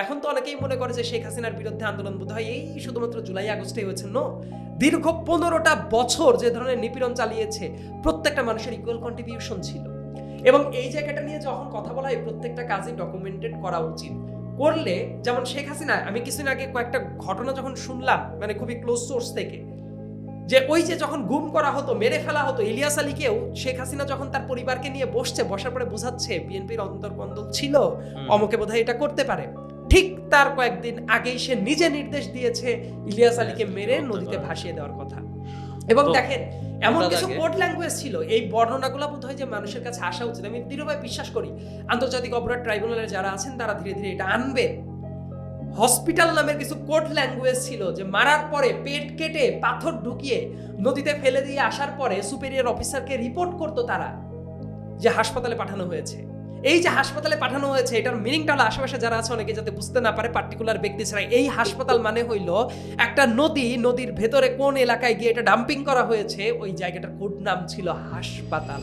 এখন তো অনেকেই মনে করে যে শেখ হাসিনার বিরুদ্ধে আন্দোলন বোধহয় এই শুধুমাত্র জুলাই আগস্টে হয়েছে। নো, দীর্ঘ 15টা বছর যে ধরনের নিপীড়ন চালিয়েছে প্রত্যেকটা মানুষের ইকুয়াল কন্ট্রিবিউশন ছিল। এবং এই জায়গাটা নিয়ে যখন কথা বলা হয় প্রত্যেকটা কাজই ডকুমেন্টেড করা উচিত। করলে যেমন শেখ হাসিনা, আমি কিছুদিন আগে কয়েকটা ঘটনা যখন শুনলাম মানে খুবই ক্লোজ সোর্স থেকে, যে ওই যে যখন গুম করা হতো, মেরে ফেলা হতো ইলিয়াস আলীকেও, শেখ হাসিনা যখন তার পরিবারকে নিয়ে বসার পরে বোঝাচ্ছে বিএনপির অন্তর্কন্দল ছিল, অমুকে বোধহয় এটা করতে পারে, ঠিক তার কয়েকদিন আগেই সে নিজে নির্দেশ দিয়েছে ইলিয়াস আলীকে মেরে নদীতে ভাসিয়ে দেওয়ার কথা। এবং দেখেন এমন কিছু কোড ল্যাঙ্গুয়েজ ছিল, এই বর্ণনাগুলো বোধহয় যে মানুষের কাছে আসা উচিত। আমি দৃঢ়ভাবে বিশ্বাস করি আন্তর্জাতিক অপরাধ ট্রাইব্যুনালের যারা আছেন তারা ধীরে ধীরে এটা আনবেন। হসপিটাল নামের কিছু কোড ল্যাঙ্গুয়েজ ছিল, যে মারার পরে পেট কেটে পাথর ঢুকিয়ে নদীতে ফেলে দিয়ে আসার পরে সুপেরিয়র অফিসারকে রিপোর্ট করতো তারা যে হাসপাতালে পাঠানো হয়েছে। এই যে হাসপাতালে পাঠানো হয়েছে এটার মিনিংটা হলো, আশেপাশে যারা আছে অনেকে যাতে বুঝতে না পারে পার্টিকুলার ব্যক্তি ছাড়া, এই হাসপাতাল মানে হইল একটা নদীর ভেতরে কোন এলাকায় গিয়ে এটা ডাম্পিং করা হয়েছে, ওই জায়গাটার কোড নাম ছিল হাসপাতাল।